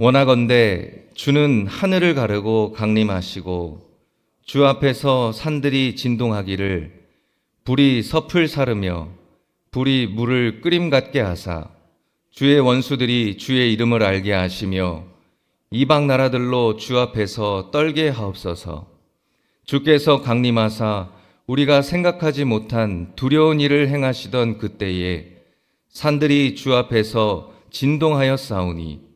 원하건대 주는 하늘을 가르고 강림하시고 주 앞에서 산들이 진동하기를 불이 섭을 사르며 불이 물을 끓임 같게 하사 주의 원수들이 주의 이름을 알게 하시며 이방 나라들로 주 앞에서 떨게 하옵소서. 주께서 강림하사 우리가 생각하지 못한 두려운 일을 행하시던 그때에 산들이 주 앞에서 진동하여 싸우니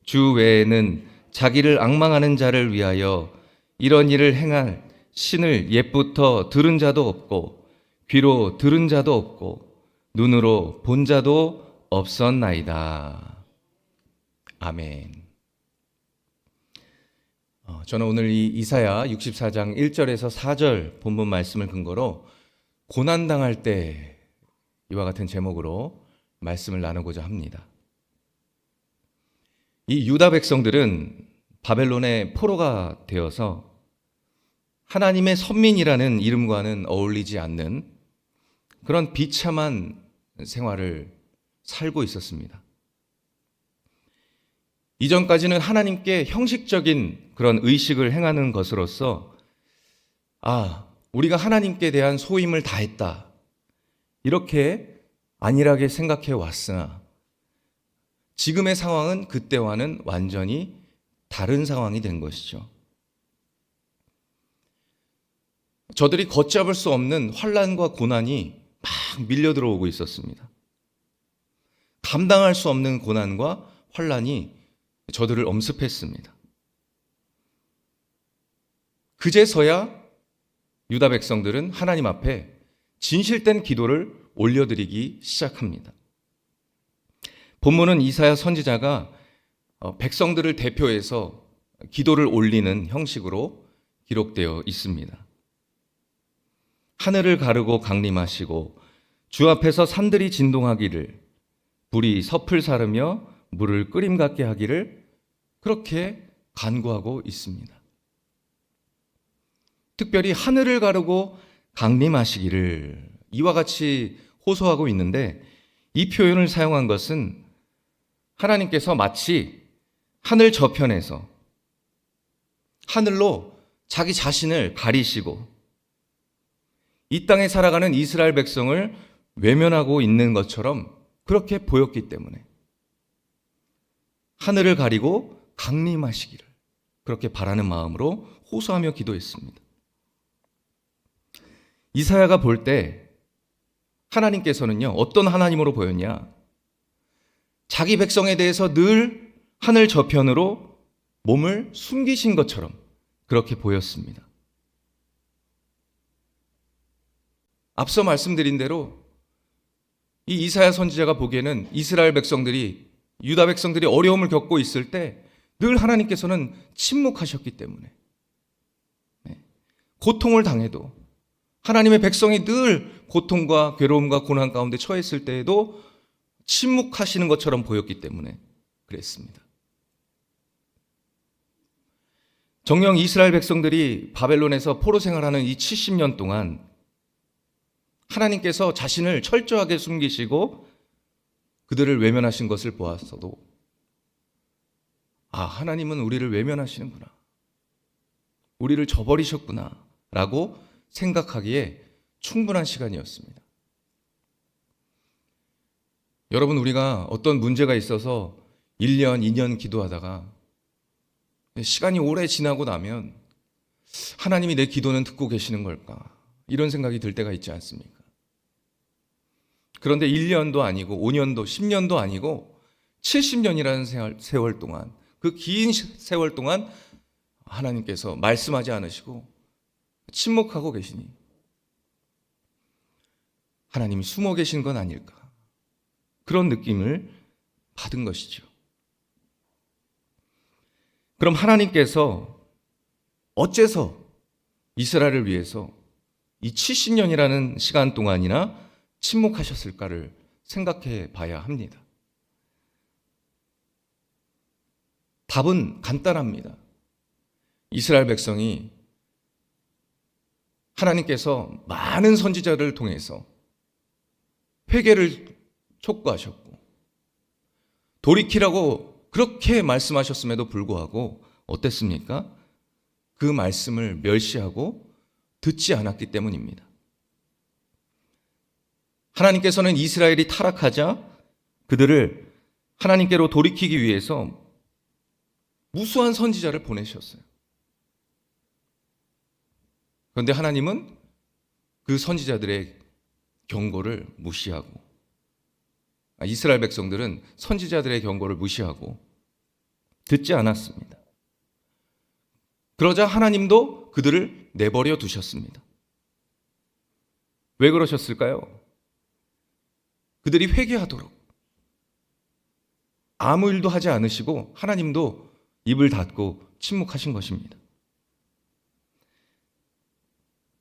주 외에는 자기를 앙망하는 자를 위하여 이런 일을 행할 신을 옛부터 들은 자도 없고 귀로 들은 자도 없고 눈으로 본 자도 없었나이다. 아멘. 저는 오늘 이 이사야 64장 1절에서 4절 본문 말씀을 근거로 고난당할 때 이와 같은 제목으로 말씀을 나누고자 합니다. 이 유다 백성들은 바벨론의 포로가 되어서 하나님의 선민이라는 이름과는 어울리지 않는 그런 비참한 생활을 살고 있었습니다. 이전까지는 하나님께 형식적인 그런 의식을 행하는 것으로서 우리가 하나님께 대한 소임을 다했다, 이렇게 안일하게 생각해 왔으나 지금의 상황은 그때와는 완전히 다른 상황이 된 것이죠. 저들이 걷잡을 수 없는 환난과 고난이 막 밀려 들어오고 있었습니다. 감당할 수 없는 고난과 환난이 저들을 엄습했습니다. 그제서야 유다 백성들은 하나님 앞에 진실된 기도를 올려드리기 시작합니다. 본문은 이사야 선지자가 백성들을 대표해서 기도를 올리는 형식으로 기록되어 있습니다. 하늘을 가르고 강림하시고 주 앞에서 산들이 진동하기를 불이 섭을 사르며 물을 끓임 같게 하기를 그렇게 간구하고 있습니다. 특별히 하늘을 가르고 강림하시기를 이와 같이 호소하고 있는데, 이 표현을 사용한 것은 하나님께서 마치 하늘 저편에서 하늘로 자기 자신을 가리시고 이 땅에 살아가는 이스라엘 백성을 외면하고 있는 것처럼 그렇게 보였기 때문에 하늘을 가리고 강림하시기를 그렇게 바라는 마음으로 호소하며 기도했습니다. 이사야가 볼 때 하나님께서는요, 어떤 하나님으로 보였냐? 자기 백성에 대해서 늘 하늘 저편으로 몸을 숨기신 것처럼 그렇게 보였습니다. 앞서 말씀드린 대로 이 이사야 선지자가 보기에는 이스라엘 백성들이, 유다 백성들이 어려움을 겪고 있을 때 늘 하나님께서는 침묵하셨기 때문에, 고통을 당해도 하나님의 백성이 늘 고통과 괴로움과 고난 가운데 처했을 때에도 침묵하시는 것처럼 보였기 때문에 그랬습니다. 정녕 이스라엘 백성들이 바벨론에서 포로 생활하는 이 70년 동안 하나님께서 자신을 철저하게 숨기시고 그들을 외면하신 것을 보았어도 하나님은 우리를 외면하시는구나, 우리를 저버리셨구나 라고 생각하기에 충분한 시간이었습니다. 여러분, 우리가 어떤 문제가 있어서 1년, 2년 기도하다가 시간이 오래 지나고 나면 하나님이 내 기도는 듣고 계시는 걸까? 이런 생각이 들 때가 있지 않습니까? 그런데 1년도 아니고 5년도, 10년도 아니고 70년이라는 세월 동안, 그 긴 세월 동안 하나님께서 말씀하지 않으시고 침묵하고 계시니 하나님이 숨어 계신 건 아닐까, 그런 느낌을 받은 것이죠. 그럼 하나님께서 어째서 이스라엘을 위해서 이 70년이라는 시간 동안이나 침묵하셨을까를 생각해 봐야 합니다. 답은 간단합니다. 이스라엘 백성이 하나님께서 많은 선지자를 통해서 회개를 촉구하셨고 돌이키라고 그렇게 말씀하셨음에도 불구하고 어땠습니까? 그 말씀을 멸시하고 듣지 않았기 때문입니다. 하나님께서는 이스라엘이 타락하자 그들을 하나님께로 돌이키기 위해서 무수한 선지자를 보내셨어요. 그런데 하나님은 그 선지자들의 경고를 무시하고, 이스라엘 백성들은 선지자들의 경고를 무시하고 듣지 않았습니다. 그러자 하나님도 그들을 내버려 두셨습니다. 왜 그러셨을까요? 그들이 회개하도록. 아무 일도 하지 않으시고 하나님도 입을 닫고 침묵하신 것입니다.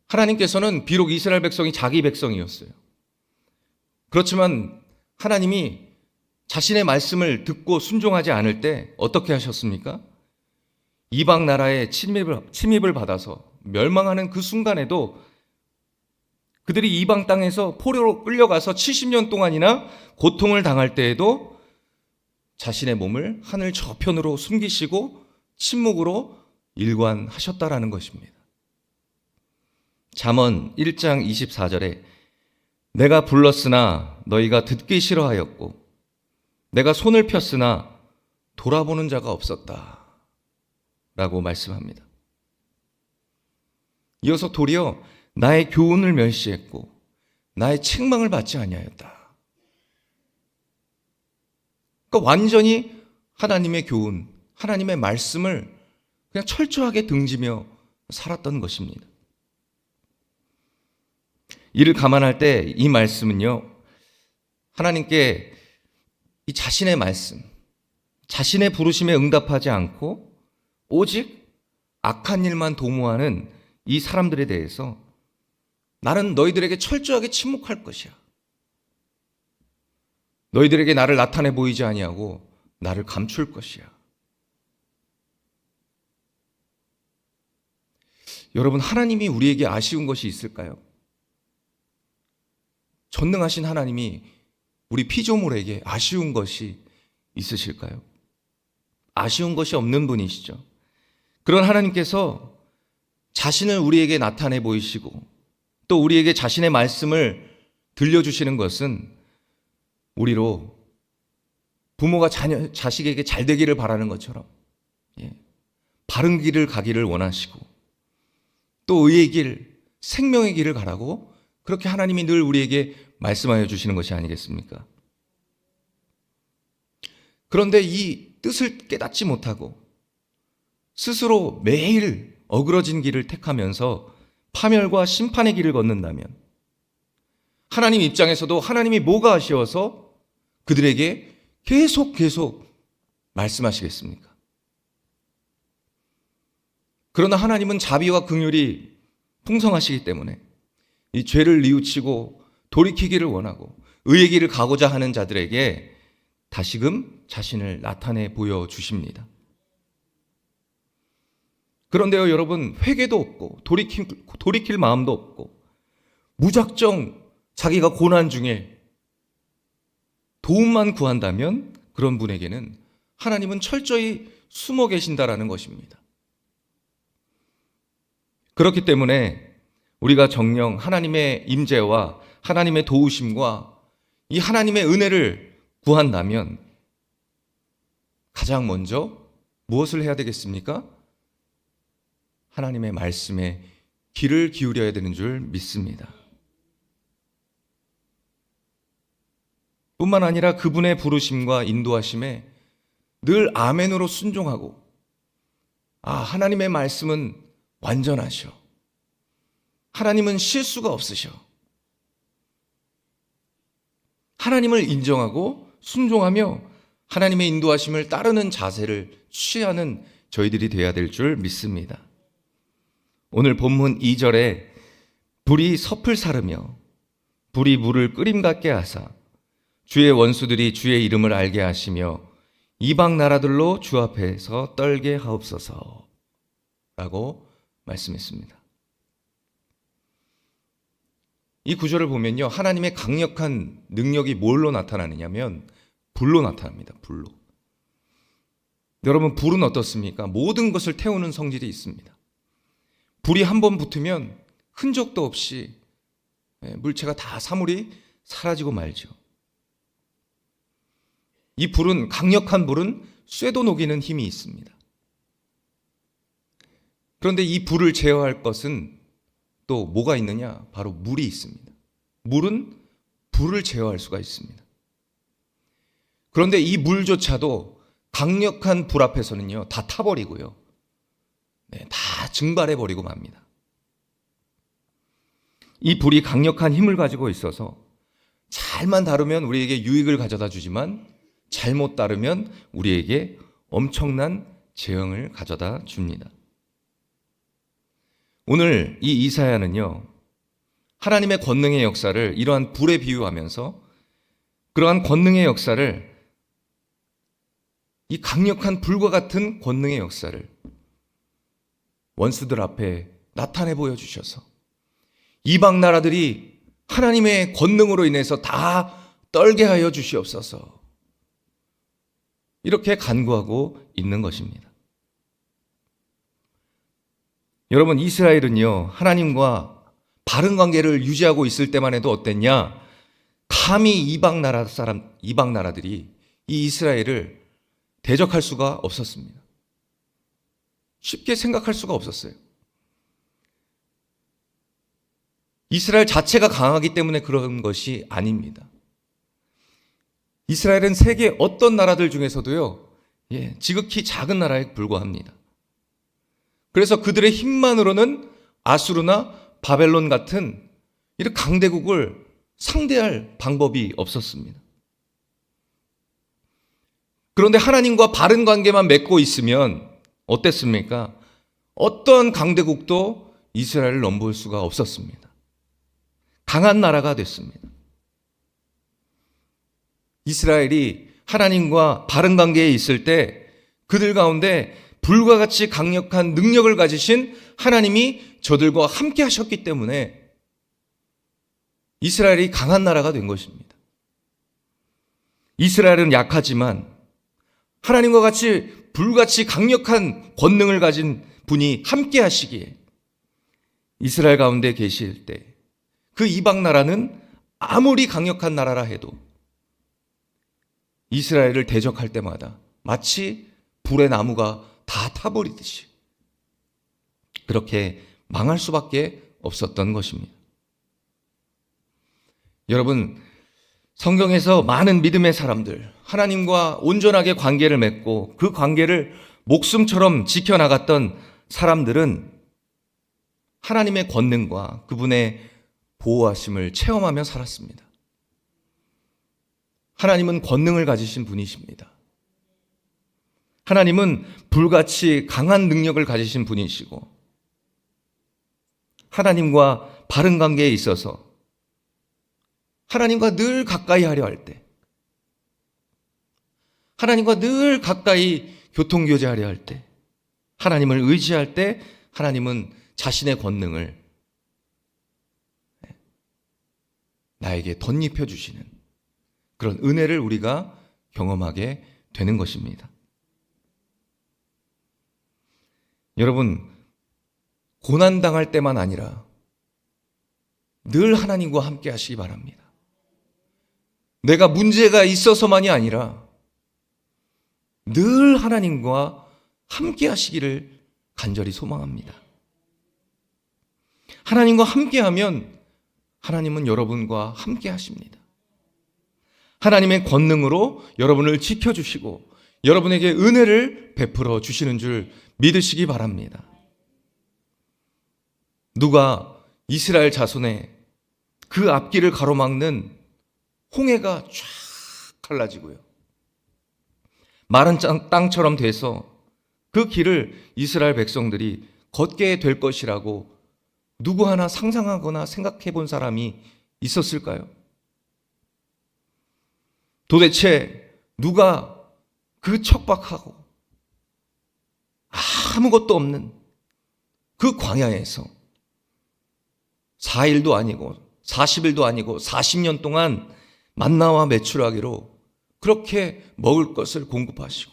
하나님께서는 비록 이스라엘 백성이 자기 백성이었어요. 그렇지만 하나님이 자신의 말씀을 듣고 순종하지 않을 때 어떻게 하셨습니까? 이방 나라의 침입을 받아서 멸망하는 그 순간에도 그들이 이방 땅에서 포로로 끌려가서 70년 동안이나 고통을 당할 때에도 자신의 몸을 하늘 저편으로 숨기시고 침묵으로 일관하셨다라는 것입니다. 잠언 1장 24절에 내가 불렀으나 너희가 듣기 싫어하였고 내가 손을 폈으나 돌아보는 자가 없었다 라고 말씀합니다. 이어서 도리어 나의 교훈을 멸시했고 나의 책망을 받지 아니하였다. 그러니까 완전히 하나님의 교훈, 하나님의 말씀을 그냥 철저하게 등지며 살았던 것입니다. 이를 감안할 때 이 말씀은요, 하나님께 이 자신의 말씀, 자신의 부르심에 응답하지 않고 오직 악한 일만 도모하는 이 사람들에 대해서 나는 너희들에게 철저하게 침묵할 것이야. 너희들에게 나를 나타내 보이지 아니하고 나를 감출 것이야. 여러분, 하나님이 우리에게 아쉬운 것이 있을까요? 전능하신 하나님이 우리 피조물에게 아쉬운 것이 있으실까요? 아쉬운 것이 없는 분이시죠. 그런 하나님께서 자신을 우리에게 나타내 보이시고 또 우리에게 자신의 말씀을 들려주시는 것은 우리로 부모가 자식에게 잘 되기를 바라는 것처럼 바른 길을 가기를 원하시고 또 의의 길, 생명의 길을 가라고 그렇게 하나님이 늘 우리에게 말씀하여 주시는 것이 아니겠습니까? 그런데 이 뜻을 깨닫지 못하고 스스로 매일 어그러진 길을 택하면서 파멸과 심판의 길을 걷는다면 하나님 입장에서도 하나님이 뭐가 아쉬워서 그들에게 계속 말씀하시겠습니까? 그러나 하나님은 자비와 긍휼이 풍성하시기 때문에 이 죄를 뉘우치고 돌이키기를 원하고 의의 길을 가고자 하는 자들에게 다시금 자신을 나타내 보여주십니다. 그런데요, 여러분, 회개도 없고 돌이킬 마음도 없고 무작정 자기가 고난 중에 도움만 구한다면 그런 분에게는 하나님은 철저히 숨어 계신다라는 것입니다. 그렇기 때문에 우리가 정녕 하나님의 임재와 하나님의 도우심과 이 하나님의 은혜를 구한다면 가장 먼저 무엇을 해야 되겠습니까? 하나님의 말씀에 귀를 기울여야 되는 줄 믿습니다. 뿐만 아니라 그분의 부르심과 인도하심에 늘 아멘으로 순종하고 하나님의 말씀은 완전하셔. 하나님은 실수가 없으셔. 하나님을 인정하고 순종하며 하나님의 인도하심을 따르는 자세를 취하는 저희들이 되어야 될 줄 믿습니다. 오늘 본문 2절에 불이 섭을 사르며 불이 물을 끓임 같게 하사 주의 원수들이 주의 이름을 알게 하시며 이방 나라들로 주 앞에서 떨게 하옵소서 라고 말씀했습니다. 이 구절을 보면요, 하나님의 강력한 능력이 뭘로 나타나느냐면 불로 나타납니다. 불로. 여러분, 불은 어떻습니까? 모든 것을 태우는 성질이 있습니다. 불이 한 번 붙으면 흔적도 없이 물체가 다 사물이 사라지고 말죠. 이 불은, 강력한 불은 쇠도 녹이는 힘이 있습니다. 그런데 이 불을 제어할 것은 또 뭐가 있느냐? 바로 물이 있습니다. 물은 불을 제어할 수가 있습니다. 그런데 이 물조차도 강력한 불 앞에서는요, 다 타버리고요. 다 증발해버리고 맙니다. 이 불이 강력한 힘을 가지고 있어서 잘만 다루면 우리에게 유익을 가져다 주지만 잘못 다루면 우리에게 엄청난 재앙을 가져다 줍니다. 오늘 이 이사야는요, 하나님의 권능의 역사를 이러한 불에 비유하면서 그러한 권능의 역사를, 이 강력한 불과 같은 권능의 역사를 원수들 앞에 나타내 보여주셔서 이방 나라들이 하나님의 권능으로 인해서 다 떨게 하여 주시옵소서, 이렇게 간구하고 있는 것입니다. 여러분, 이스라엘은요, 하나님과 바른 관계를 유지하고 있을 때만 해도 어땠냐? 감히 이방 나라들이 이 이스라엘을 대적할 수가 없었습니다. 쉽게 생각할 수가 없었어요. 이스라엘 자체가 강하기 때문에 그런 것이 아닙니다. 이스라엘은 세계 어떤 나라들 중에서도요, 지극히 작은 나라에 불과합니다. 그래서 그들의 힘만으로는 아수르나 바벨론 같은 이런 강대국을 상대할 방법이 없었습니다. 그런데 하나님과 바른 관계만 맺고 있으면 어땠습니까? 어떤 강대국도 이스라엘을 넘볼 수가 없었습니다. 강한 나라가 됐습니다. 이스라엘이 하나님과 바른 관계에 있을 때 그들 가운데 불과 같이 강력한 능력을 가지신 하나님이 저들과 함께 하셨기 때문에 이스라엘이 강한 나라가 된 것입니다. 이스라엘은 약하지만 하나님과 같이 불같이 강력한 권능을 가진 분이 함께 하시기에 이스라엘 가운데 계실 때 그 이방 나라는 아무리 강력한 나라라 해도 이스라엘을 대적할 때마다 마치 불의 나무가 다 타버리듯이 그렇게 망할 수밖에 없었던 것입니다. 여러분, 성경에서 많은 믿음의 사람들, 하나님과 온전하게 관계를 맺고 그 관계를 목숨처럼 지켜나갔던 사람들은 하나님의 권능과 그분의 보호하심을 체험하며 살았습니다. 하나님은 권능을 가지신 분이십니다. 하나님은 불같이 강한 능력을 가지신 분이시고 하나님과 바른 관계에 있어서 하나님과 늘 가까이 하려 할 때, 하나님과 늘 가까이 교통교제하려 할 때, 하나님을 의지할 때 하나님은 자신의 권능을 나에게 덧입혀 주시는 그런 은혜를 우리가 경험하게 되는 것입니다. 여러분, 고난당할 때만 아니라 늘 하나님과 함께 하시기 바랍니다. 내가 문제가 있어서만이 아니라 늘 하나님과 함께 하시기를 간절히 소망합니다. 하나님과 함께 하면 하나님은 여러분과 함께 하십니다. 하나님의 권능으로 여러분을 지켜주시고 여러분에게 은혜를 베풀어 주시는 줄 믿으시기 바랍니다. 누가 이스라엘 자손의 그 앞길을 가로막는 홍해가 쫙 갈라지고요, 마른 땅처럼 돼서 그 길을 이스라엘 백성들이 걷게 될 것이라고 누구 하나 상상하거나 생각해 본 사람이 있었을까요? 도대체 누가 그 척박하고 아무것도 없는 그 광야에서 4일도 아니고 40일도 아니고 40년 동안 만나와 메추라기로 그렇게 먹을 것을 공급하시고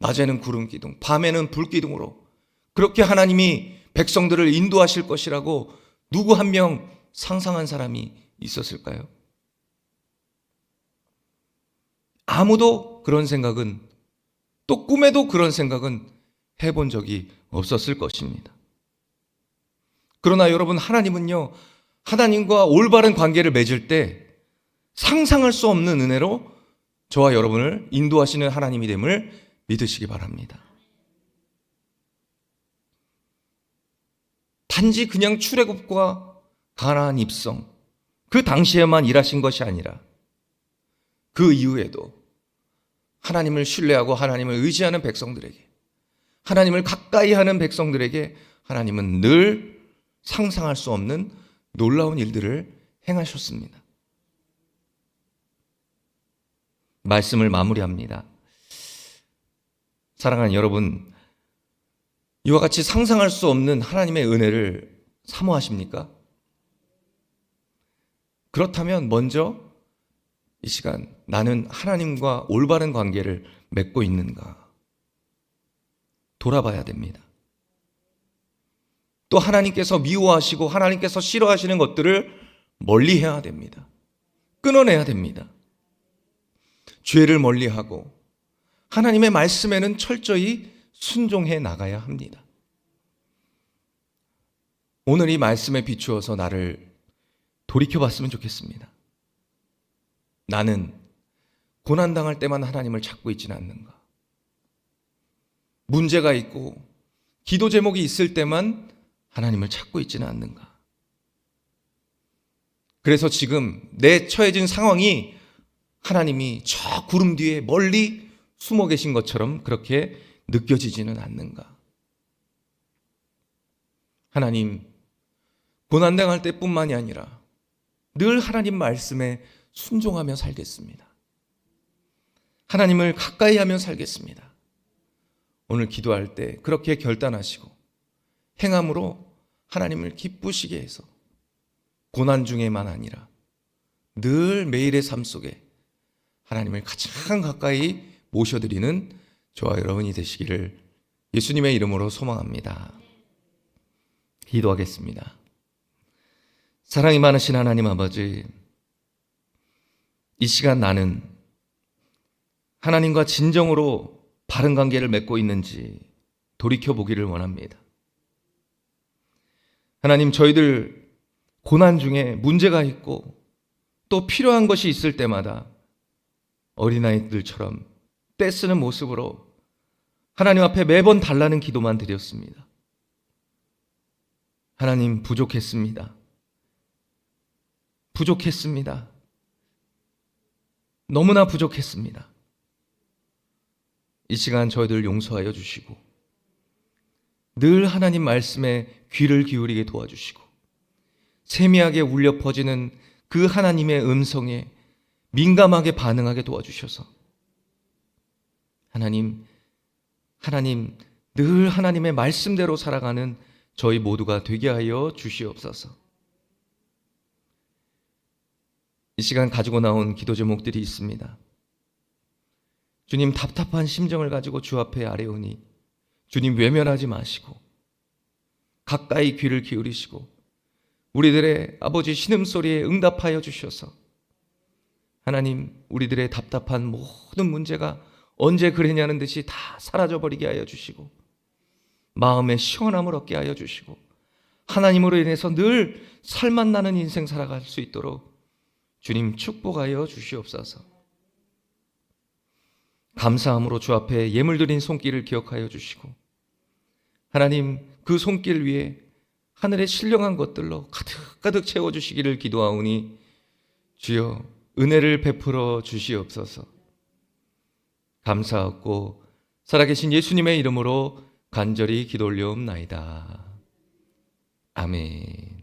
낮에는 구름 기둥, 밤에는 불 기둥으로 그렇게 하나님이 백성들을 인도하실 것이라고 누구 한 명 상상한 사람이 있었을까요? 아무도 그런 생각은, 또 꿈에도 그런 생각은 해본 적이 없었을 것입니다. 그러나 여러분, 하나님은요, 하나님과 올바른 관계를 맺을 때 상상할 수 없는 은혜로 저와 여러분을 인도하시는 하나님이 됨을 믿으시기 바랍니다. 단지 그냥 출애굽과 가나안 입성, 그 당시에만 일하신 것이 아니라 그 이후에도 하나님을 신뢰하고 하나님을 의지하는 백성들에게, 하나님을 가까이 하는 백성들에게 하나님은 늘 상상할 수 없는 놀라운 일들을 행하셨습니다. 말씀을 마무리합니다. 사랑하는 여러분, 이와 같이 상상할 수 없는 하나님의 은혜를 사모하십니까? 그렇다면 먼저 이 시간 나는 하나님과 올바른 관계를 맺고 있는가 돌아봐야 됩니다. 또 하나님께서 미워하시고 하나님께서 싫어하시는 것들을 멀리해야 됩니다. 끊어내야 됩니다. 죄를 멀리하고 하나님의 말씀에는 철저히 순종해 나가야 합니다. 오늘 이 말씀에 비추어서 나를 돌이켜봤으면 좋겠습니다. 나는 고난당할 때만 하나님을 찾고 있지는 않는가? 문제가 있고 기도 제목이 있을 때만 하나님을 찾고 있지는 않는가? 그래서 지금 내 처해진 상황이 하나님이 저 구름 뒤에 멀리 숨어 계신 것처럼 그렇게 느껴지지는 않는가? 하나님, 고난당할 때뿐만이 아니라 늘 하나님 말씀에 순종하며 살겠습니다. 하나님을 가까이 하며 살겠습니다. 오늘 기도할 때 그렇게 결단하시고 행함으로 하나님을 기쁘시게 해서 고난 중에만 아니라 늘 매일의 삶 속에 하나님을 가장 가까이 모셔드리는 저와 여러분이 되시기를 예수님의 이름으로 소망합니다. 기도하겠습니다. 사랑이 많으신 하나님 아버지, 이 시간 나는 하나님과 진정으로 바른 관계를 맺고 있는지 돌이켜보기를 원합니다. 하나님, 저희들 고난 중에 문제가 있고 또 필요한 것이 있을 때마다 어린아이들처럼 떼쓰는 모습으로 하나님 앞에 매번 달라는 기도만 드렸습니다. 하나님, 부족했습니다. 부족했습니다. 너무나 부족했습니다. 이 시간 저희들 용서하여 주시고 늘 하나님 말씀에 귀를 기울이게 도와주시고 세미하게 울려 퍼지는 그 하나님의 음성에 민감하게 반응하게 도와주셔서 하나님 늘 하나님의 말씀대로 살아가는 저희 모두가 되게 하여 주시옵소서. 이 시간 가지고 나온 기도 제목들이 있습니다. 주님, 답답한 심정을 가지고 주 앞에 아뢰오니 주님 외면하지 마시고 가까이 귀를 기울이시고 우리들의 아버지 신음소리에 응답하여 주셔서 하나님, 우리들의 답답한 모든 문제가 언제 그랬냐는 듯이 다 사라져버리게 하여 주시고 마음의 시원함을 얻게 하여 주시고 하나님으로 인해서 늘 살맛 나는 인생 살아갈 수 있도록 주님 축복하여 주시옵소서. 감사함으로 주 앞에 예물 드린 손길을 기억하여 주시고 하나님, 그 손길 위에 하늘의 신령한 것들로 가득가득 채워주시기를 기도하오니 주여 은혜를 베풀어 주시옵소서. 감사하고 살아계신 예수님의 이름으로 간절히 기도 올려옵나이다. 아멘.